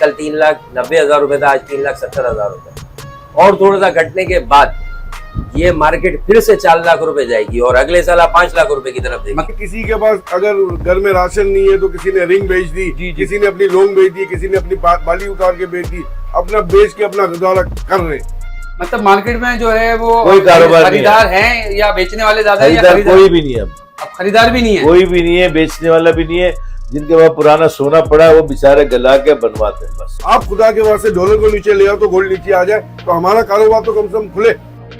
कल 3,90,000 रुपए था, आज 3,70,000 रुपए। और थोड़ा सा घटने के बाद ये मार्केट फिर से 4 लाख रुपए जाएगी और अगले साल 5 लाख रुपए की तरफ देगी। किसी के पास अगर घर में राशन नहीं है तो किसी ने रिंग बेच दी, किसी ने अपनी लौंग बेच दी, किसी ने अपनी बाली उतार के बेच दी, अपना बेच के अपना गुजारा कर रहे। मतलब मार्केट में जो है वो कोई कारोबार खरीदार हैं या बेचने वाले ज्यादा है, खरीदार कोई भी नहीं है, अब खरीदार भी नहीं है, कोई भी नहीं है, बेचने वाला भी नहीं है। जिनके पास पुराना सोना पड़ा है वो बेचारे गला के बनवाते हैं बस। आप खुदा के वास्ते डॉलर को नीचे ले आओ तो गोल्ड नीचे आ जाए, तो हमारा कारोबार तो कम से कम खुले।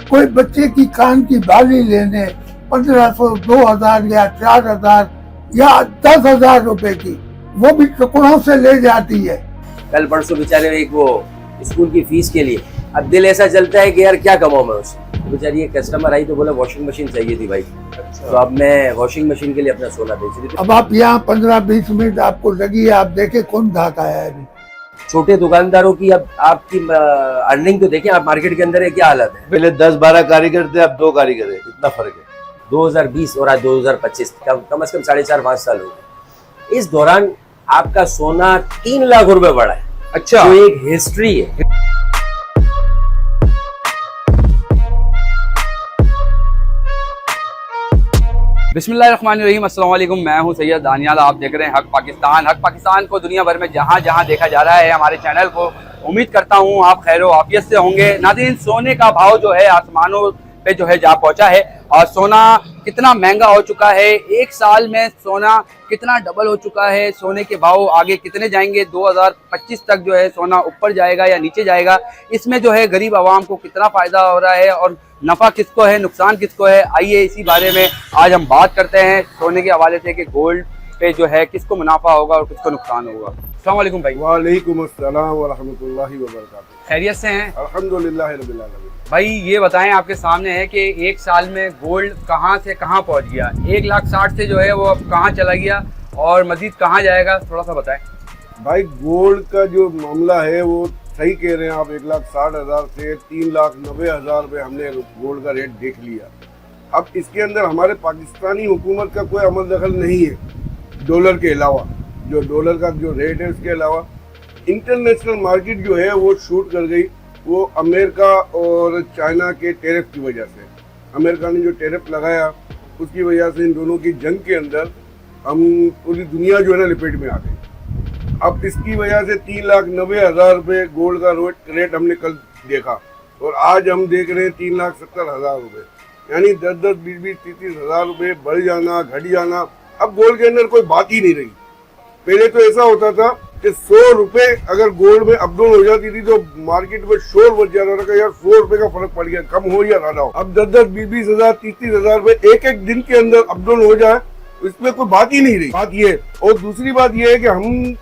कोई बच्चे की कान की बाली लेने 1500, 2000 या 4000 या 10,000 रुपए की, वो भी टुकड़ों से ले जाती है। कल परसों बेचारे एक वो स्कूल की फीस के लिए, अब दिल ऐसा चलता है कि यार क्या कमाऊं मैं उससे। तो बेचारी एक कस्टमर आई तो बोला वॉशिंग मशीन चाहिए थी भाई। तो अब मैं वॉशिंग मशीन के लिए अपना सोना बेच रही थी। अब आप यहाँ 15-20 मिनट आपको लगी है, आप देखे कौन धाक आया है अभी। छोटे दुकानदारों की अब आपकी अर्निंग तो देखें आप, मार्केट के अंदर है क्या हालत है। पहले 10-12 कारीगर थे, अब 2 कारीगर है, इतना फर्क है। 2020 और आज 2025 कम से कम 4.5-5 साल हो गए। इस दौरान आपका सोना 3 लाख रुपए बढ़ा है। अच्छा, जो एक हिस्ट्री है। बिस्मिल्लाहिर्रहमानिर्रहीम, अस्सलाम वालेकुम। मैं हूं सैयद दानियाल, आप देख रहे हैं हक पाकिस्तान। हक पाकिस्तान को दुनिया भर में जहां जहां देखा जा रहा है, हमारे चैनल को उम्मीद करता हूं आप खैर आफियत से होंगे। नाज़रीन, सोने का भाव जो है आसमानों पे जो है जा पहुंचा है और सोना कितना महंगा हो चुका है। एक साल में सोना कितना डबल हो चुका है। सोने के भाव आगे कितने जाएंगे, 2025 तक जो है सोना ऊपर जाएगा या नीचे जाएगा, इसमें जो है गरीब आवाम को कितना फ़ायदा हो रहा है और नफ़ा किसको है, नुकसान किसको है। आइए इसी बारे में आज हम बात करते हैं सोने के हवाले से कि गोल्ड पे जो है किसको मुनाफा होगा और किसको नुकसान होगा। अस्सलाम वालेकुम भाई। वालेकुम अस्सलाम व रहमतुल्लाहि व बरकातुहू। खैरियत से हैं? अल्हम्दुलिल्लाह रब्बिल आलमीन। भाई ये बताएं, आपके सामने है कि एक साल में गोल्ड कहां से कहां पहुंच गया, 1,60,000 से जो है वो अब कहां चला गया और मजीद कहां जाएगा, थोड़ा सा बताएं। भाई गोल्ड का जो मामला है वो सही कह रहे हैं आप, 1,60,000 से 3,90,000 रुपये हमने गोल्ड का रेट देख लिया। अब इसके अंदर हमारे पाकिस्तानी हुकूमत का कोई अमल दखल नहीं है। डॉलर के अलावा जो डॉलर का जो रेट है उसके अलावा इंटरनेशनल मार्केट जो है वो शूट कर गई, वो अमेरिका और चाइना के टेरिफ की वजह से। अमेरिका ने जो टेरिफ लगाया उसकी वजह से इन दोनों की जंग के अंदर हम पूरी दुनिया जो है ना लपेट में आ गई। अब इसकी वजह से 3,90,000 रुपये गोल्ड का रेट हमने कल देखा और आज हम देख रहे हैं 3,70,000 रुपये, यानी 10-10, 20-20, 30,000 रुपये बढ़ जाना, घट जाना। अब गोल्ड के अंदर कोई बात ही नहीं रही। पहले तो ऐसा होता था कि 100 रुपये अगर गोल्ड में अपडाउन हो जाती थी तो मार्केट में शोर बच जाता था कि यार 100 रुपये का फर्क पड़ गया, कम हो या ज्यादा हो। अब 10-10, 20-20,000, 30,000 रुपये एक दिन के अंदर अपडाउन हो जाए, इसमें कोई बात ही नहीं रही। बात ये, और दूसरी बात ये है कि हम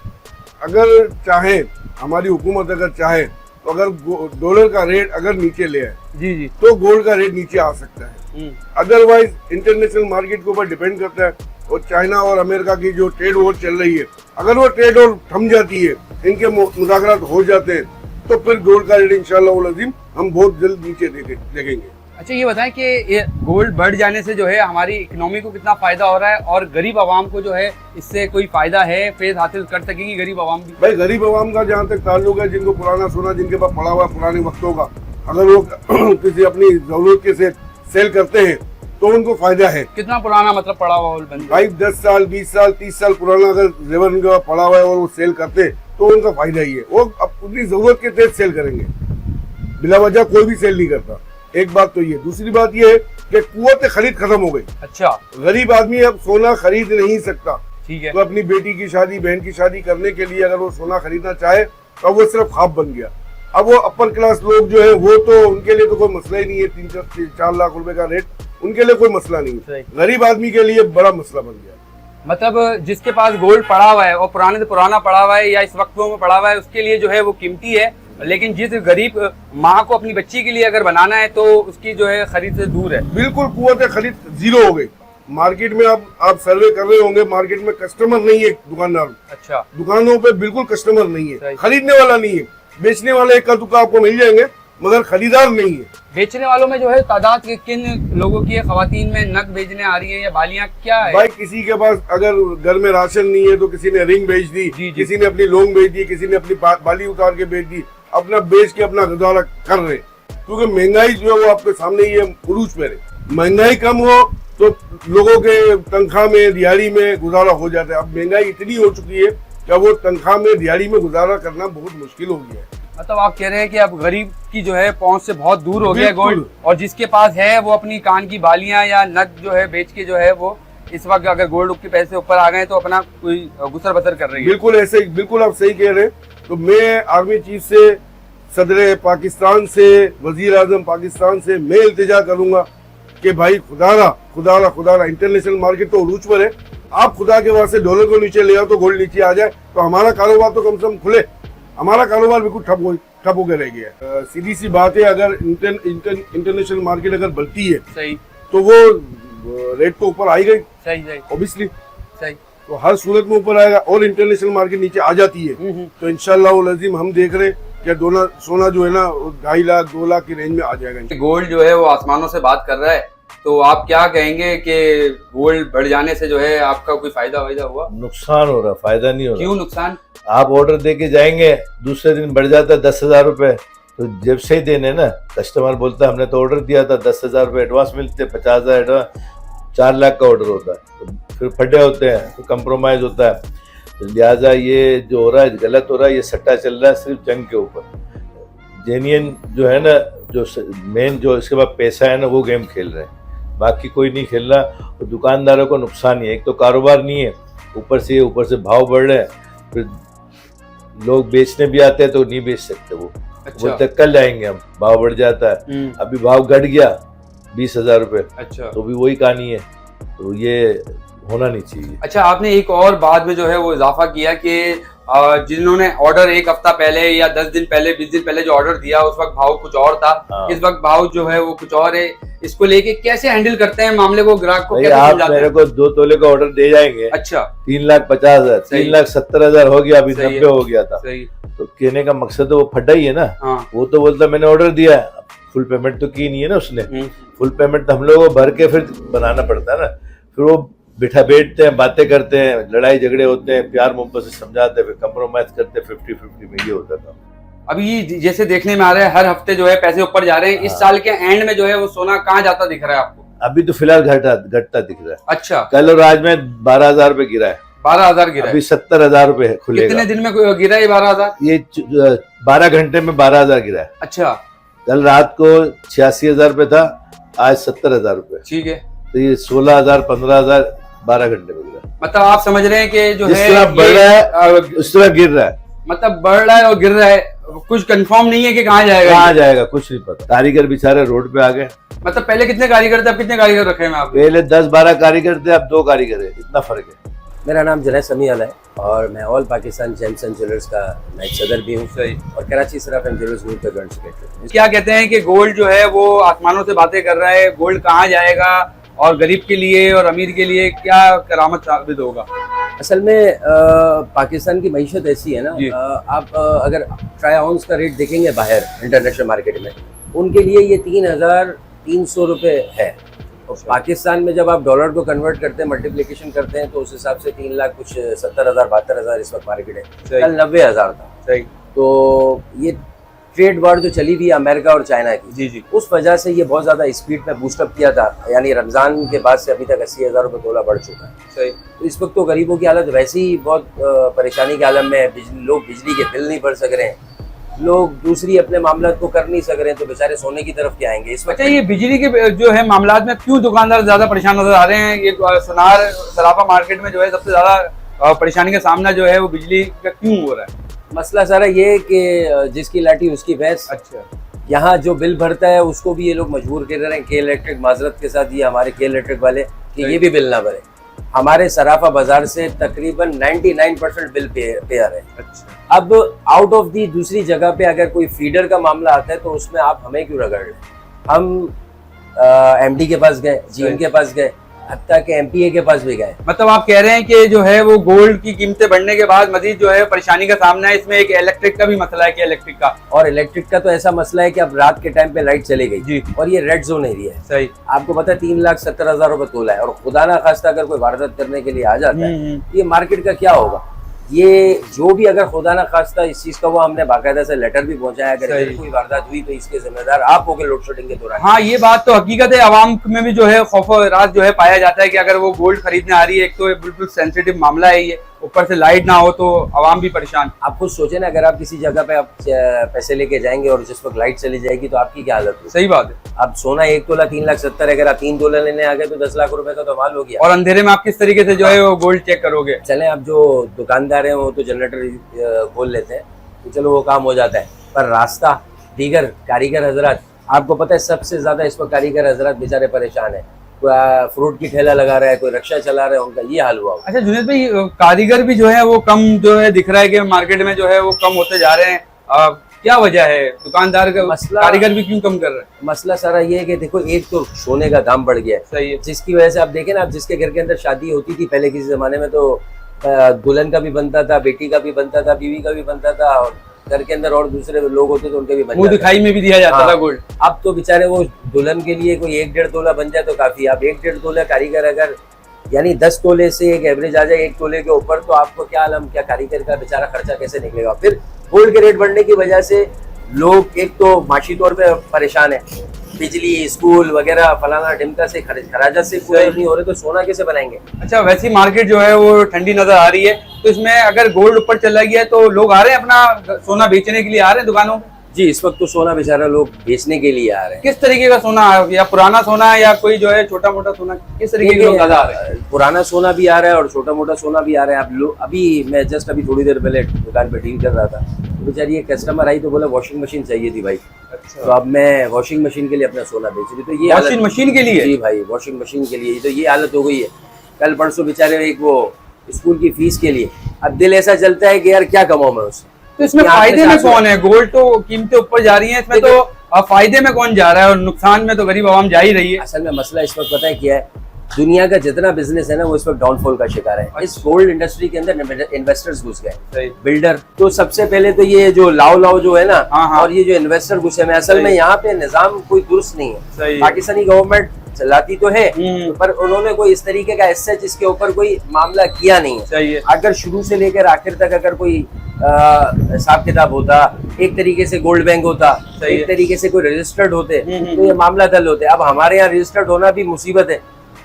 अगर चाहें, हमारी हुकूमत अगर चाहे तो अगर डॉलर का रेट अगर नीचे ले आए जी तो गोल्ड का रेट नीचे आ सकता है। अदरवाइज इंटरनेशनल मार्केट के ऊपर डिपेंड करता है। और चाइना और अमेरिका की जो ट्रेड वॉर चल रही है, अगर वो ट्रेड वॉर थम जाती है, इनके मुज़ाकरात हो जाते हैं, तो फिर गोल्ड का रेट इंशाअल्लाह अज़ीम हम बहुत जल्द नीचे देखेंगे। अच्छा, ये बताएं कि ये गोल्ड बढ़ जाने से जो है हमारी इकोनॉमी को कितना फायदा हो रहा है और गरीब आवाम को जो है इससे कोई फायदा है, फेज हासिल कर सकेगी गरीब आवाम भी? भाई गरीब आवाम का जहाँ तक ताल्लुक है, जिनको पुराना सोना जिनके पास पड़ा हुआ है पुराने वक्तों का, अगर वो किसी अपनी जरूरत के से सेल करते हैं तो उनको फायदा है। कितना पुराना मतलब पड़ा हुआ भाई 10 साल, 20 साल, 30 साल पुराना अगर जेवर उनके पास पड़ा हुआ है और वो सेल करते तो उनका फायदा ही है। वो अपनी जरूरत के तहत सेल करेंगे, बिला वजह कोई भी सेल नहीं करता। एक बात तो ये, दूसरी बात ये है कि कुव्वत खरीद खत्म हो गई। अच्छा, गरीब आदमी अब सोना खरीद नहीं सकता। ठीक है। तो अपनी बेटी की शादी, बहन की शादी करने के लिए अगर वो सोना खरीदना चाहे तो वो सिर्फ ख्वाब बन गया। अब वो अपर क्लास लोग जो है वो तो उनके लिए तो कोई मसला ही नहीं है, 3-4 लाख रुपए का रेट उनके लिए कोई मसला नहीं है। गरीब आदमी के लिए बड़ा मसला बन गया। मतलब जिसके पास गोल्ड पड़ा हुआ है और पुराने से पुराना पड़ा हुआ है या इस वक्त में पड़ा हुआ है, उसके लिए जो है वो कीमती है, लेकिन जिस गरीब माँ को अपनी बच्ची के लिए अगर बनाना है तो उसकी जो है खरीद से दूर है। बिल्कुल कुव्वत खरीद जीरो हो गई। मार्केट में आप सर्वे कर रहे होंगे, मार्केट में कस्टमर नहीं है दुकानदार। अच्छा, दुकानों पे बिल्कुल कस्टमर नहीं है, खरीदने वाला नहीं है। बेचने वाले एक का दुकान आपको मिल जाएंगे, मगर खरीदार नहीं है। बेचने वालों में जो है तादाद के किन लोगों की है? खवातीन में नग बेचने आ रही है या बालियां, क्या है? भाई किसी के पास अगर घर में राशन नहीं है तो किसी ने रिंग बेच दी, जी। किसी ने अपनी लौंग बेच दी, किसी ने अपनी बाली उतार के बेच दी, अपना बेच के अपना गुजारा कर रहे, क्योंकि महंगाई जो है वो आपके सामने ही है, उरूज पे है। महंगाई कम हो तो लोगों के तनख्वाह में दिहाड़ी में गुजारा हो जाता है। अब महंगाई इतनी हो चुकी है कि वो तनख्वाह में दिहाड़ी में गुजारा करना बहुत मुश्किल हो गया है। मतलब आप कह रहे हैं कि अब गरीब की जो है पहुंच से बहुत दूर हो गया है बिल्कुल। गोल्ड, और जिसके पास है वो अपनी कान की बालियां या नग जो है बेच के जो है वो इस वक्त अगर गोल्ड के पैसे ऊपर आ गए तो अपना कोई गुसर बसर कर रही है। बिल्कुल ऐसे, बिल्कुल आप सही कह रहे हैं। तो मैं आर्मी चीफ से, सदर पाकिस्तान से, वजीर आजम पाकिस्तान से मैं इल्तिजा करूंगा कि भाई खुदारा इंटरनेशनल मार्केट तो उरूज पर है, आप खुदा के वास्ते डॉलर को नीचे ले आओ तो गोल्ड नीचे आ जाए, तो हमारा कारोबार तो कम से कम खुले। हमारा कारोबार बिल्कुल ठप हो गया रह गया। सीधी सी बात है, अगर इंटरनेशनल मार्केट अगर बढ़ती है सही, तो वो रेट तो ऊपर आई गई सही ऑब्वियसली, सही। तो हर सूरत में ऊपर आएगा और इंटरनेशनल मार्केट नीचे आ जाती है तो इंशाल्लाह अज़ीम हम देख रहे हैं कि सोना जो है ना 2.5 लाख 2 लाख की रेंज में आ जाएगा। गोल्ड जो है वो आसमानों से बात कर रहा है, तो आप क्या कहेंगे कि गोल्ड बढ़ जाने से जो है आपका कोई फायदा हुआ? नुकसान हो रहा, फायदा नहीं हो रहा। क्यों नुकसान? आप ऑर्डर दे के जाएंगे, दूसरे दिन बढ़ जाता है 10,000 रुपए, तो जब से ही देने ना, कस्टमर बोलता है हमने तो ऑर्डर दिया था, 10,000 रुपए एडवांस मिलते, 50,000 एडवांस, 4 लाख का ऑर्डर होता है, तो फिर फड्डे होते हैं, तो कंप्रोमाइज होता है। तो लिहाजा ये जो हो रहा है गलत हो रहा है, ये सट्टा चल रहा है सिर्फ जंग के ऊपर। जेन्युइन जो है ना, जो मेन जो इसके बाद पैसा है ना, वो गेम खेल रहे हैं, बाकी कोई नहीं खेल रहा। और दुकानदारों को नुकसान ही है, एक तो कारोबार नहीं है, ऊपर से भाव बढ़ रहे हैं, फिर लोग बेचने भी आते हैं तो नहीं बेच सकते, वो बोलते कल जाएंगे हम, भाव बढ़ जाता है। अभी भाव घट गया 20,000 रुपए, अच्छा, तो भी वही कहानी है, तो ये होना नहीं चाहिए। अच्छा, आपने एक और बात में जो है वो इजाफा किया कि जिन्होंने ऑर्डर एक हफ्ता पहले या 10 दिन पहले 20 दिन पहले जो ऑर्डर दिया उस वक्त भाव कुछ और था, इस वक्त भाव जो है वो कुछ और है। इसको लेके कैसे हैंडल करते हैं मामले को, ग्राहक को कैसे आप समझाते हैं? मेरे को 2 तोले का ऑर्डर दे जाएंगे, अच्छा, 3,50,000, 3,70,000 हो गया, अभी 90 हो गया था, सही। तो कहने का मकसद वो फटा ही है ना। हाँ। वो तो बोलता मैंने ऑर्डर दिया है, फुल पेमेंट तो की नहीं है ना उसने, फुल पेमेंट तो हम लोगों को भर के फिर बनाना पड़ता है ना। फिर वो बैठते हैं, बातें करते हैं, लड़ाई झगड़े होते हैं, प्यार मोहब्बत से समझाते हैं, फिर कंप्रोमाइज करते हैं, 50-50 में ये होता था। अभी जैसे देखने में आ रहा है हर हफ्ते जो है पैसे ऊपर जा रहे हैं, इस साल के एंड में जो है वो सोना कहाँ जाता दिख रहा है आपको? अभी तो फिलहाल घटता दिख रहा है। अच्छा, कल और आज में 12,000 रुपए गिरा है, 12,000 गिरा है। अभी 70,000 रुपए खुलेगा। कितने दिन में गिरा है 12,000? ये 12 घंटे में 12,000 गिरा है। अच्छा, कल रात को 86,000 रुपए था, आज 70,000 रुपए, ठीक है। तो ये 16,000 15,000 12 घंटे में गिरा। मतलब आप समझ रहे हैं कि जो जिस है तरह बढ़ रहा है उस तरह गिर रहा है, मतलब बढ़ रहा है और गिर रहा है, कुछ कंफर्म नहीं है कि कहाँ जाएगा कुछ नहीं पता। कारीगर बेचारे रोड पे आ गए। मतलब पहले कितने कारीगर थे, अब कितने कारीगर रखे हैं आपने? पहले 10-12 कारीगर थे, अब 2 कारीगर है, इतना फर्क है। मेरा नाम जुनैद समीअल है और मैं all Pakistan James and jewellers का नायब सदर भी हूँ और Karachi Saraf and jewellers group का जॉइंट सेक्रेटरी। क्या कहते हैं कि गोल्ड जो है वो आसमानों से बातें कर रहा है, गोल्ड कहाँ जाएगा और गरीब के लिए और अमीर के लिए क्या करामत साबित होगा? असल में पाकिस्तान की मईशत ऐसी है ना, आप अगर ट्राई आउंस का रेट देखेंगे बाहर इंटरनेशनल मार्केट में, उनके लिए ये 3,300 रुपये है। और पाकिस्तान में जब आप डॉलर को कन्वर्ट करते हैं, मल्टीप्लिकेशन करते हैं, तो उस हिसाब से 3 लाख कुछ 70,000 72,000 इस वक्त मार्केट है। कल 90,000 था। सही। तो ये ट्रेड वॉर जो चली थी अमेरिका और चाइना की, जी, उस वजह से ये बहुत ज़्यादा स्पीड में बूस्टअप किया था, यानी रमज़ान के बाद से अभी तक 80,000 रुपये तोला बढ़ चुका है। सही। तो इस वक्त तो गरीबों की हालत वैसे ही बहुत परेशानी के आलम में है। लोग बिजली के बिल नहीं भर सक रहे हैं, लोग दूसरी अपने मामला को कर नहीं सक रहे हैं, तो बेचारे सोने की तरफ क्या आएंगे इस वक्त? अच्छा, ये बिजली के जो है मामला में क्यों दुकानदार ज्यादा परेशान नजर आ रहे हैं? ये सोनार सराफा मार्केट में जो है सबसे ज्यादा परेशानी का सामना जो है वो बिजली का क्यों हो रहा है? मसला सारा ये है कि जिसकी लाठी उसकी भैंस। अच्छा, यहाँ जो बिल भरता है उसको भी ये लोग मजबूर कर रहे हैं, के इलेक्ट्रिक माजरत के साथ ये हमारे के इलेक्ट्रिक वाले, कि ये भी बिल ना भरे। हमारे सराफा बाजार से तकरीबन 99% बिल पेयर है। अच्छा। अब आउट ऑफ दी दूसरी जगह पे अगर कोई फीडर का मामला आता है तो उसमें आप हमें क्यों रगड़ रहे? हम एमडी के पास गए, जीएम के पास गए, हत्ता के एमपीए के पास भी गए। मतलब आप कह रहे हैं कि जो है वो गोल्ड की कीमतें बढ़ने के बाद मजीद जो है परेशानी का सामना है। इसमें एक इलेक्ट्रिक का भी मसला है कि इलेक्ट्रिक का, और इलेक्ट्रिक का तो ऐसा मसला है कि अब रात के टाइम पे लाइट चली गई जी, और ये रेड जोन एरिया है। सही। आपको पता है 3,70,000 रुपए तोला है, और खुदा ना खास्ता अगर कोई वारदात करने के लिए आ जाता है ये मार्केट का क्या होगा। ये जो भी अगर खुदा ना खास्ता इस चीज का, वो हमने बाकायदा से लेटर भी पहुंचाया, अगर इधर कोई वारदात हुई तो इसके जिम्मेदार आप होगे लोड शेडिंग के दौरान। हाँ, ये बात तो हकीकत है। आवाम में भी जो है खौफ राज जो है पाया जाता है कि अगर वो गोल्ड खरीदने आ रही है, एक तो बिल्कुल सेंसिटिव मामला है ये, ऊपर से लाइट ना हो तो आवाम भी परेशान। आप खुद सोचे ना, अगर आप किसी जगह पे आप पैसे लेके जाएंगे और जिस वक्त लाइट चली जाएगी तो आपकी क्या हालत होगी। सही बात है। अब सोना 1 तोला 3,70,000, अगर आप 3 तोला लेने आ गए तो 10 लाख रुपए का तो माल हो गया। और अंधेरे में आप किस तरीके से जो है वो गोल्ड चेक करोगे। चले, अब जो दुकानदार हैं वो तो जनरेटर खोल लेते हैं तो चलो वो काम हो जाता है, पर रास्ता दीगर कारीगर हजरात, आपको पता है सबसे ज्यादा इस पर कारीगर हजरात बेचारे परेशान है। कोई फ्रूट की ठेला लगा रहा है, कोई रिक्शा चला रहा है, उनका ये हाल हुआ। अच्छा जुनेद भाई, कारीगर भी जो है वो कम जो है दिख रहा है कि मार्केट में जो है वो कम होते जा रहे हैं। क्या वजह है? दुकानदार का मसला, कारीगर भी क्यों कम कर रहे हैं? मसला सारा ये है कि देखो, एक तो सोने का दाम बढ़ गया है, सही है, जिसकी वजह से आप देखें ना, आप जिसके घर के अंदर शादी होती थी पहले किसी जमाने में तो दुल्हन का भी बनता था, बेटी का भी बनता था, बीवी का भी बनता था, और घर के अंदर और दूसरे लोग होते थे उनके भी बन मुंह जाता दिखाई में भी दिया जाता था गोल्ड। अब तो बेचारे वो दुल्हन के लिए कोई 1-1.5 तोला बन जाए तो काफी। अब 1-1.5 तोला कारीगर अगर यानी 10 तोले से एक एवरेज आ जाए 1 तोले के ऊपर, तो आपको क्या आलम, क्या कारीगर का बेचारा खर्चा कैसे निकलेगा। फिर गोल्ड के रेट बढ़ने की वजह से लोग एक तो माशी तौर पे परेशान है, बिजली, स्कूल वगैरह फलाना ढिमका से खराजात से पूरे नहीं हो रहे, तो सोना कैसे बनाएंगे। अच्छा, वैसी मार्केट जो है वो ठंडी नजर आ रही है, तो इसमें अगर गोल्ड ऊपर चला गया तो लोग आ रहे हैं अपना सोना बेचने के लिए, आ रहे हैं दुकानों में। जी, इस वक्त तो सोना बेचारा लोग बेचने के लिए आ रहे हैं। किस तरीके का सोना, या पुराना सोना या कोई जो है छोटा मोटा सोना, किस तरीके के लोग ज्यादा आ रहे हैं? पुराना सोना भी आ रहा है और छोटा मोटा सोना भी आ रहा है। आप लोग, अभी मैं जस्ट अभी थोड़ी देर पहले दुकान पे डील कर रहा था, तो बेचारी एक कस्टमर आई तो बोला वॉशिंग मशीन चाहिए थी भाई। अच्छा। तो अब मैं वॉशिंग मशीन के लिए अपना सोना बेच रही, तो ये वॉशिंग मशीन के लिए? जी भाई, वॉशिंग मशीन के लिए। तो ये हालत हो गई है। कल परसों बेचारे एक वो स्कूल की फीस के लिए, अब दिल ऐसा चलता है कि यार क्या कमाऊं मैं उससे। तो इसमें फायदे में कौन है? गोल्ड तो कीमतें ऊपर जा रही हैं, इसमें तो फायदे में कौन जा रहा है और नुकसान में तो गरीब आवाम जा ही रही है। असल में मसला इस वक्त पता है क्या है, दुनिया का जितना बिजनेस है ना वो इस वक्त डाउनफॉल का शिकार है। इस गोल्ड इंडस्ट्री के अंदर इन्वेस्टर्स घुस गए, बिल्डर। तो सबसे पहले तो ये जो लाओ जो है ना, और ये जो इन्वेस्टर घुसे में, असल में यहाँ पे निजाम कोई दुरुस्त नहीं है। पाकिस्तानी गवर्नमेंट चलाती तो है, पर उन्होंने कोई इस तरीके का ऐसा जिसके ऊपर कोई मामला किया नहीं है। अगर शुरू से लेकर आखिर तक अगर कोई हिसाब किताब होता, एक तरीके से गोल्ड बैंक होता, एक तरीके से कोई रजिस्टर्ड होते, तो ये मामला हल होते। अब हमारे यहाँ रजिस्टर्ड होना भी मुसीबत है।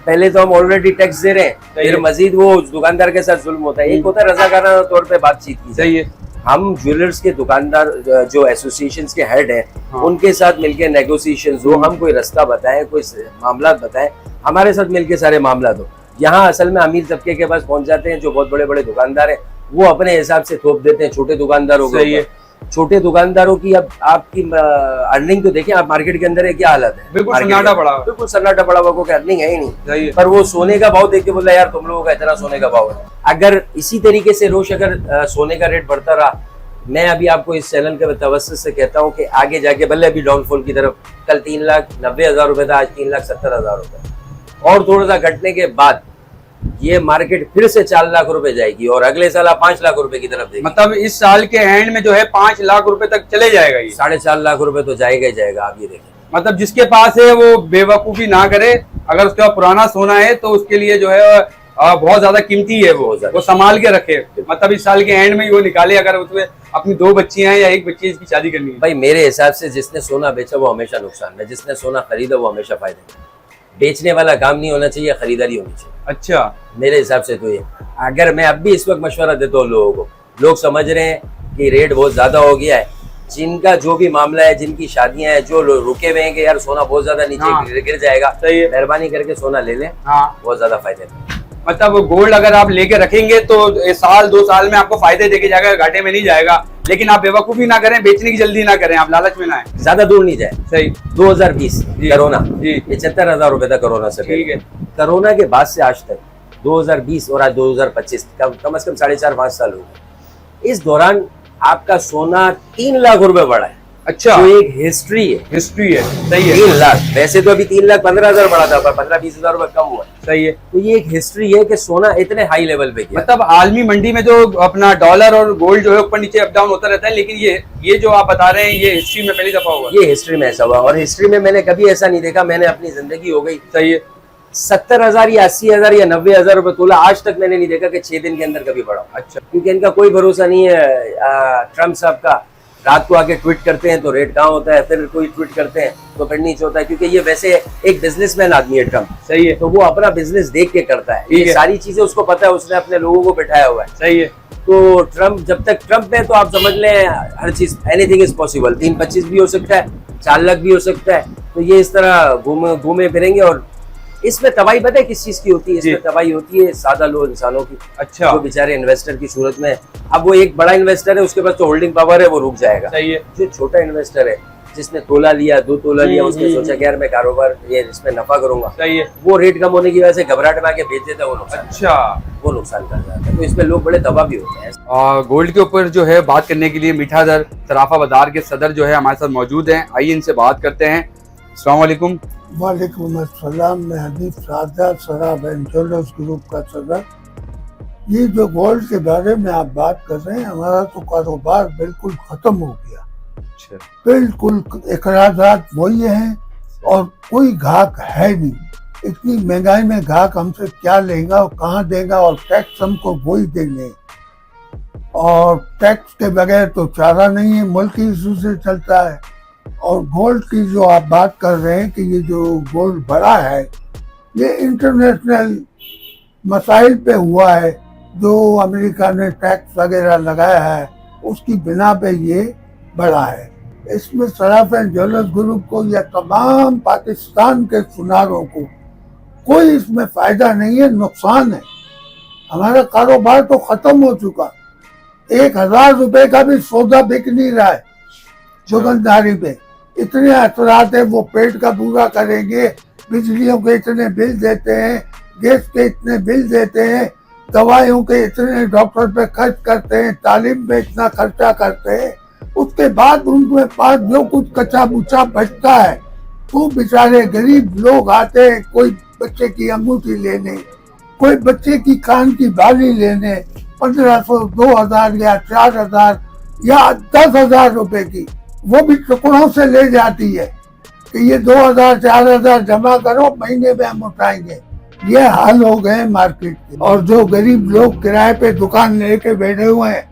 पहले तो हम ऑलरेडी टैक्स दे रहे हैं, फिर मजीद वो दुकानदार के साथ जुल्म होता है। एक होता है रजाकाराना तौर पे बातचीत की। सही है। हम ज्वेलर्स के दुकानदार जो एसोसिएशंस के हेड हैं, उनके साथ मिलकर नेगोशिएशंस हो, हम कोई रास्ता बताएं, कोई मामला बताएं, हमारे साथ मिलके सारे मामला दो। यहाँ असल में अमीर तबके के पास पहुंच जाते हैं, जो बहुत बड़े बड़े दुकानदार हैं, वो अपने हिसाब से थोप देते हैं छोटे दुकानदारों को। छोटे दुकानदारों की अब आपकी अर्निंग तो देखें आप, मार्केट के अंदर है क्या हालत है, बिल्कुल सन्नाटा पड़ा, बिल्कुल सन्नाटा पड़ा हुआ, कोई अर्निंग है ही नहीं। पर वो सोने का भाव देख के बोला यार तुम लोगों का इतना सोने का भाव है। अगर इसी तरीके से रोज अगर सोने का रेट बढ़ता रहा, मैं अभी आपको इस चैनल के तवज्जुह से कहता हूँ कि आगे जाके भले अभी डाउनफॉल की तरफ, कल 3,90,000 रुपए था, आज 3,70,000 रुपए, और थोड़ा सा घटने के बाद ये मार्केट फिर से 4 लाख रुपए जाएगी, और अगले साल आप 5 लाख रुपए की तरफ देखेंगे। मतलब इस साल के एंड में जो है 5 लाख रुपए तक चले जाएगा ये। 4.5 लाख रुपए तो जाएगा ही जाएगा, आप ये देखें। मतलब जिसके पास है वो बेवकूफी ना करे, अगर उसके पास पुराना सोना है तो उसके लिए जो है बहुत ज्यादा कीमती है, वो संभाल के रखे। मतलब इस साल के एंड में ही वो निकाले, अगर उसमें अपनी 2 बच्चियां हैं या 1 बच्ची इसकी शादी करनी है। भाई मेरे हिसाब से जिसने सोना बेचा वो हमेशा नुकसान में, जिसने सोना खरीदा वो हमेशा फायदे में। बेचने वाला काम नहीं होना चाहिए, खरीदारी होनी चाहिए। अच्छा, मेरे हिसाब से तो ये, अगर मैं अब भी इस वक्त मशवरा देता हूँ लोगों को, लोग समझ रहे हैं कि रेट बहुत ज्यादा हो गया है, जिनका जो भी मामला है, जिनकी शादियां हैं, जो रुके हुए हैं कि यार सोना बहुत ज्यादा नीचे गिर जाएगा, सही है, मेहरबानी करके सोना ले लें, बहुत ज्यादा फायदे में। मतलब गोल्ड अगर आप लेके रखेंगे तो साल 2 साल में आपको फायदे देके जाएगा, घाटे में नहीं जाएगा। लेकिन आप बेवकूफी ना करें, बेचने की जल्दी ना करें, आप लालच में ना आए, ज्यादा दूर नहीं जाए। सही। 2020 कोरोना, 75,000 रुपए था कोरोना से, ठीक है। कोरोना के बाद से आज तक 2020 और आज 2025 कम से कम 4.5-5 साल हो गए। इस दौरान आपका सोना 3 लाख रुपए बढ़ा है, अच्छा, जो एक हिस्ट्री है। हिस्ट्री है, सही है, 3 लाख, वैसे तो अभी 3,15,000 बढ़ा था, पर 15-20 हजार रुपए कम हुआ। सही है। तो ये एक हिस्ट्री है कि सोना इतने हाई लेवल पे गया। मतलब आलमी मंडी में जो अपना डॉलर और गोल्ड जो है ऊपर नीचे अप डाउन होता रहता है, लेकिन ये जो आप बता रहे हैं ये हिस्ट्री में पहली दफा हुआ। ये हिस्ट्री में ऐसा हुआ, और हिस्ट्री में मैंने कभी ऐसा नहीं देखा। मैंने अपनी जिंदगी हो गई, सही है, 70,000 या 80,000 या 90,000 रुपए तोला, आज तक मैंने नहीं देखा कि 6 दिन के अंदर कभी बढ़ा। अच्छा, क्योंकि इनका कोई भरोसा नहीं है। ट्रम्प साहब का रात को आके ट्वीट करते हैं तो रेट कहाँ होता है, फिर कोई ट्वीट करते हैं तो फिर नीचे होता है, क्योंकि ये वैसे एक बिजनेसमैन आदमी है ट्रम्प। सही है, तो वो अपना बिजनेस देख के करता है, ठीक ये है। सारी चीजें उसको पता है, उसने अपने लोगों को बिठाया हुआ है। सही है, तो ट्रम्प जब तक ट्रम्प है तो आप समझ लें हर चीज, एनीथिंग इज पॉसिबल। 3-25 भी हो सकता है, 4 लाख भी हो सकता है। तो ये इस तरह घूमे फिरेंगे, और इसमें तबाही पता है किस चीज की होती है? इसमें तबाही होती है सादा लोग इंसानों की। अच्छा, जो बेचारे इन्वेस्टर की सूरत में, अब वो एक बड़ा इन्वेस्टर है, उसके पास तो होल्डिंग पावर है, वो रुक जाएगा। सही है, जो छोटा इन्वेस्टर है, जिसने तोला लिया, 2 तोला लिया, उसने सोचा कि यार मैं कारोबार ये इसमें नफा करूंगा, सही है, वो रेट कम होने की वजह से घबराहट में आके बेच देता है, वो नुकसान कर जाता है। तो इसमें लोग बड़े तबाह भी होते हैं। गोल्ड के ऊपर जो है बात करने के लिए मीठादर सराफा बाजार के सदर जो है हमारे साथ मौजूद हैं। आइए इनसे बात करते हैं। अस्सलाम वालेकुम। वालेकुम अस्सलाम। मैं हनीफ सादा, सराफ एंड ज्वेलर्स ग्रुप का सदर। ये जो गोल्ड के बारे में आप बात कर रहे हैं, हमारा तो कारोबार बिल्कुल खत्म हो गया। अच्छा, बिल्कुल इखराजात वही हैं और कोई ग्राहक है नहीं। इतनी महंगाई में ग्राहक हमसे क्या लेगा और कहाँ देगा, और टैक्स हमको वही देंगे, और टैक्स के बगैर तो चारा नहीं है, मुल्क ही इसी से चलता है। और गोल्ड की जो आप बात कर रहे हैं कि ये जो गोल्ड बढ़ा है, ये इंटरनेशनल मसाइल पे हुआ है। जो अमेरिका ने टैक्स वगैरह लगाया है उसकी बिना पे ये बढ़ा है। इसमें सराफ एंड ज्वेलर्स ग्रुप को या तमाम पाकिस्तान के सुनारों को कोई इसमें फायदा नहीं है, नुकसान है। हमारा कारोबार तो खत्म हो चुका। 1,000 रुपए का भी सौदा बिक नहीं रहा है दुकानदारी पे। इतने असरात है, वो पेट का पूरा करेंगे, बिजलियों के इतने बिल देते हैं, गैस के इतने बिल देते हैं, दवाइयों के इतने डॉक्टर पे खर्च करते हैं, तालीम पे इतना खर्चा करते हैं, उसके बाद उनके पास जो कुछ कच्चा बुच्चा बचता है वो बेचारे गरीब लोग आते हैं, कोई बच्चे की अंगूठी लेने, कोई बच्चे की कान की बाली लेने, 1,500, 2,000 या 4,000 या 10,000 रुपए की, वो भी टुकड़ों से ले जाती है कि ये 2,000 4,000 जमा करो, महीने में हम उठाएंगे। ये हाल हो गए मार्केट के। और जो गरीब लोग किराए पे दुकान लेके बैठे हुए हैं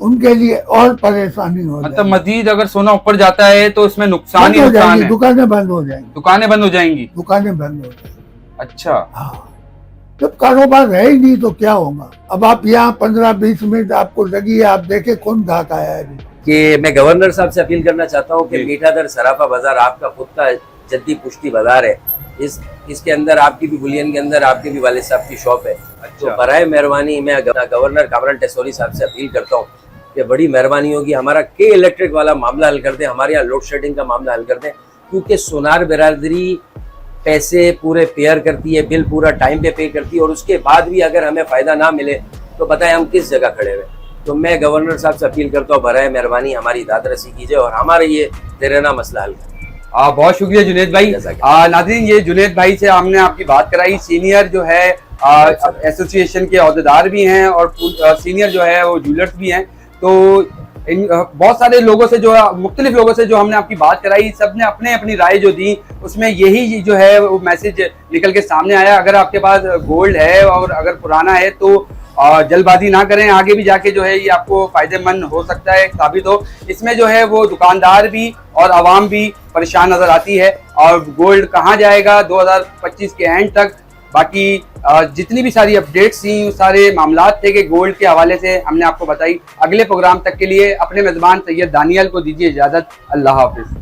उनके लिए और परेशानी हो मतलब जाएगी। मजीद अगर सोना ऊपर जाता है तो इसमें नुकसान ही बंद हो नुकसान जाएंगी, है, दुकानें बंद हो जाएंगी, दुकानें बंद हो जाएंगी। दुकानें बंद हो जाएंगी। अच्छा, हाँ, जब कारोबार है ही नहीं तो क्या होगा। अब आप यहाँ 15-20 मिनट आपको लगी है, आप देखे कौन ग्राहक आया है अभी। कि मैं गवर्नर साहब से अपील करना चाहता हूँ कि जी। मीठादर सराफा बाजार आपका खुद का जद्दी पुश्ती बाजार है। इसके अंदर आपकी भी बुलियन के अंदर आपके भी वालिद साहब की शॉप है। तो बराए मेहरबानी मैं गवर्नर कामरान टेसोरी साहब से अपील करता हूँ कि बड़ी मेहरबानी होगी हमारा के इलेक्ट्रिक वाला मामला हल कर दें, हमारे यहाँ लोड शेडिंग का मामला हल कर दें। क्योंकि सोनार बिरादरी पैसे पूरे पेयर करती है, बिल पूरा टाइम पे पे करती है, और उसके बाद भी अगर हमें फ़ायदा ना मिले तो बताएं हम किस जगह खड़े हुए। तो मैं गवर्नर साहब से अपील करता हूँ बराए मेहरबानी हमारी दादरसी कीजिए और हमारे ये देराना मसला हल करें। बहुत शुक्रिया जुनेद भाई। नाज़रीन, ये जुनेद भाई से हमने आपकी बात कराई। सीनियर जो है एसोसिएशन के अहदेदार भी हैं और सीनियर जो है वो ज्वेलर्स भी हैं। तो इन बहुत सारे लोगों से जो मुख्तलिफ लोगों से जो हमने आपकी बात कराई, सब ने अपने अपनी राय जो दी, उसमें यही जो है वो मैसेज निकल के सामने आया। अगर आपके पास गोल्ड है और अगर पुराना है तो जल्दबाजी ना करें, आगे भी जाके जो है ये आपको फायदेमंद हो सकता है साबित हो। इसमें जो है वो दुकानदार भी और आवाम भी परेशान नजर आती है। और गोल्ड कहाँ जाएगा 2025 के एंड तक, बाकी जितनी भी सारी अपडेट्स थी सारे मामलात थे कि गोल्ड के हवाले से हमने आपको बताई। अगले प्रोग्राम तक के लिए अपने मेज़बान सैयद दानियल को दीजिए इजाज़त। अल्लाह हाफिज़।